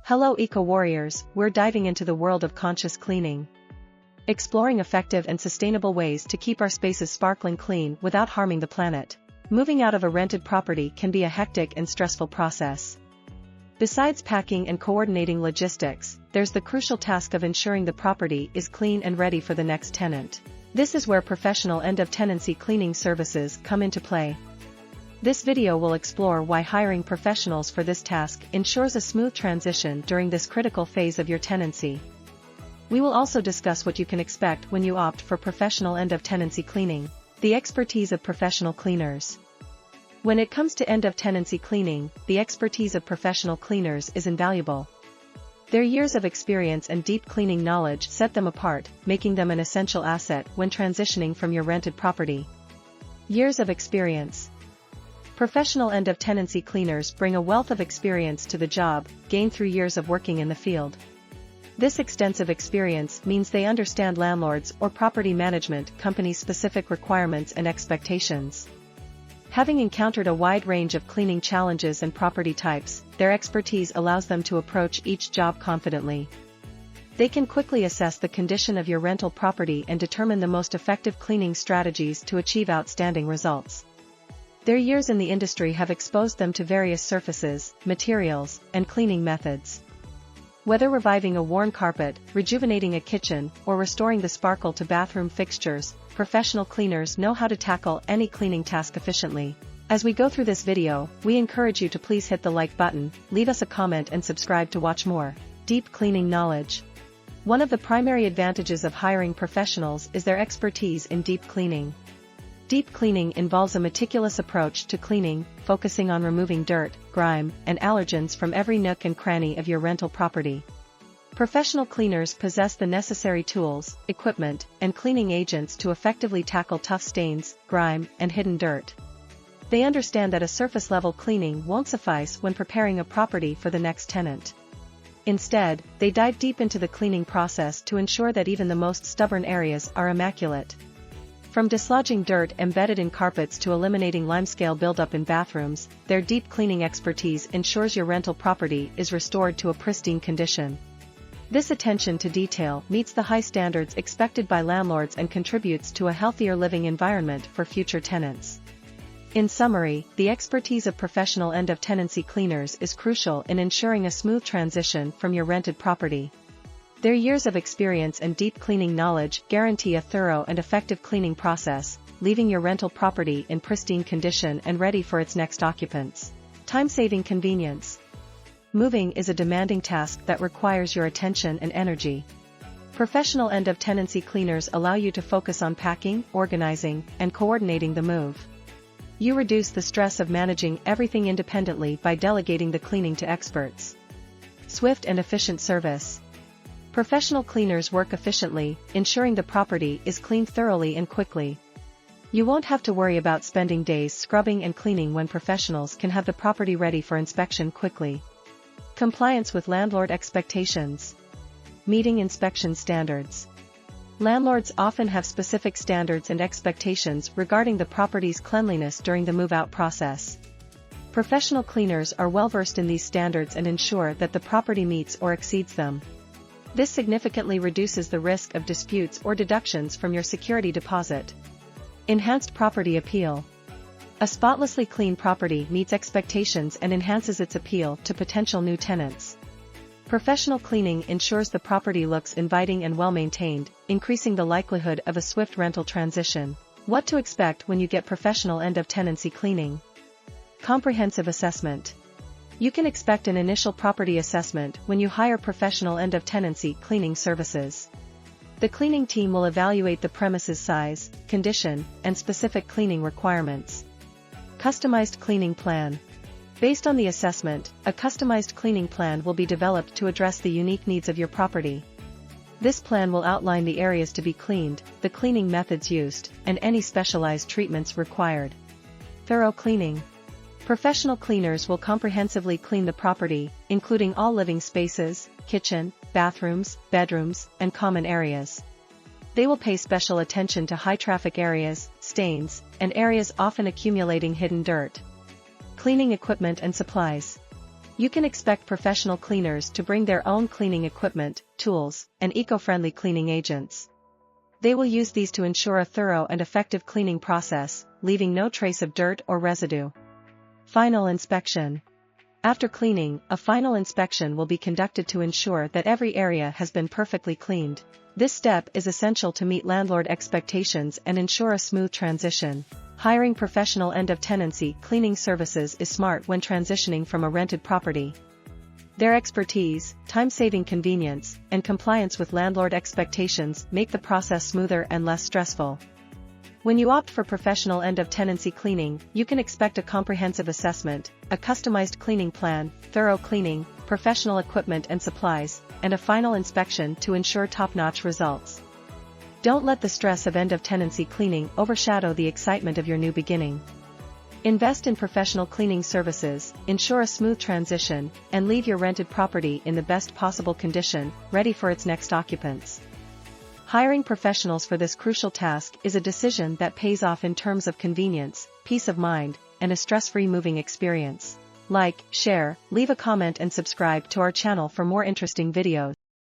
Hello eco-warriors, we're diving into the world of conscious cleaning. Exploring effective and sustainable ways to keep our spaces sparkling clean without harming the planet. Moving out of a rented property can be a hectic and stressful process. Besides packing and coordinating logistics, there's the crucial task of ensuring the property is clean and ready for the next tenant. This is where professional end-of-tenancy cleaning services come into play. This video will explore why hiring professionals for this task ensures a smooth transition during this critical phase of your tenancy. We will also discuss what you can expect when you opt for professional end-of-tenancy cleaning. The expertise of professional cleaners. When it comes to end-of-tenancy cleaning, the expertise of professional cleaners is invaluable. Their years of experience and deep cleaning knowledge set them apart, making them an essential asset when transitioning from your rented property. Years of experience. Professional end-of-tenancy cleaners bring a wealth of experience to the job, gained through years of working in the field. This extensive experience means they understand landlords or property management companies' specific requirements and expectations. Having encountered a wide range of cleaning challenges and property types, their expertise allows them to approach each job confidently. They can quickly assess the condition of your rental property and determine the most effective cleaning strategies to achieve outstanding results. Their years in the industry have exposed them to various surfaces, materials, and cleaning methods. Whether reviving a worn carpet, rejuvenating a kitchen, or restoring the sparkle to bathroom fixtures, professional cleaners know how to tackle any cleaning task efficiently. As we go through this video, we encourage you to please hit the like button, leave us a comment and subscribe to watch more. Deep cleaning knowledge. One of the primary advantages of hiring professionals is their expertise in deep cleaning. Deep cleaning involves a meticulous approach to cleaning, focusing on removing dirt, grime, and allergens from every nook and cranny of your rental property. Professional cleaners possess the necessary tools, equipment, and cleaning agents to effectively tackle tough stains, grime, and hidden dirt. They understand that a surface-level cleaning won't suffice when preparing a property for the next tenant. Instead, they dive deep into the cleaning process to ensure that even the most stubborn areas are immaculate. From dislodging dirt embedded in carpets to eliminating limescale buildup in bathrooms, their deep cleaning expertise ensures your rental property is restored to a pristine condition. This attention to detail meets the high standards expected by landlords and contributes to a healthier living environment for future tenants. In summary, the expertise of professional end-of-tenancy cleaners is crucial in ensuring a smooth transition from your rented property. Their years of experience and deep cleaning knowledge guarantee a thorough and effective cleaning process, leaving your rental property in pristine condition and ready for its next occupants. Time-saving convenience. Moving is a demanding task that requires your attention and energy. Professional end-of-tenancy cleaners allow you to focus on packing, organizing, and coordinating the move. You reduce the stress of managing everything independently by delegating the cleaning to experts. Swift and efficient service. Professional cleaners work efficiently, ensuring the property is cleaned thoroughly and quickly. You won't have to worry about spending days scrubbing and cleaning when professionals can have the property ready for inspection quickly. Compliance with landlord expectations. Meeting inspection standards. Landlords often have specific standards and expectations regarding the property's cleanliness during the move-out process. Professional cleaners are well versed in these standards and ensure that the property meets or exceeds them. This significantly reduces the risk of disputes or deductions from your security deposit. Enhanced property appeal. A spotlessly clean property meets expectations and enhances its appeal to potential new tenants. Professional cleaning ensures the property looks inviting and well-maintained, increasing the likelihood of a swift rental transition. What to expect when you get professional end-of-tenancy cleaning. Comprehensive assessment. You can expect an initial property assessment when you hire professional end-of-tenancy cleaning services. The cleaning team will evaluate the premises' size, condition, and specific cleaning requirements. Customized cleaning plan. Based on the assessment, a customized cleaning plan will be developed to address the unique needs of your property. This plan will outline the areas to be cleaned, the cleaning methods used, and any specialized treatments required. Thorough cleaning. Professional cleaners will comprehensively clean the property, including all living spaces, kitchen, bathrooms, bedrooms, and common areas. They will pay special attention to high-traffic areas, stains, and areas often accumulating hidden dirt. Cleaning equipment and supplies. You can expect professional cleaners to bring their own cleaning equipment, tools, and eco-friendly cleaning agents. They will use these to ensure a thorough and effective cleaning process, leaving no trace of dirt or residue. Final inspection. After cleaning, a final inspection will be conducted to ensure that every area has been perfectly cleaned. This step is essential to meet landlord expectations and ensure a smooth transition. Hiring professional end-of-tenancy cleaning services is smart when transitioning from a rented property. Their expertise, time-saving convenience, and compliance with landlord expectations make the process smoother and less stressful. When you opt for professional end-of-tenancy cleaning, you can expect a comprehensive assessment, a customized cleaning plan, thorough cleaning, professional equipment and supplies, and a final inspection to ensure top-notch results. Don't let the stress of end-of-tenancy cleaning overshadow the excitement of your new beginning. Invest in professional cleaning services, ensure a smooth transition, and leave your rented property in the best possible condition, ready for its next occupants. Hiring professionals for this crucial task is a decision that pays off in terms of convenience, peace of mind, and a stress-free moving experience. Like, share, leave a comment and subscribe to our channel for more interesting videos.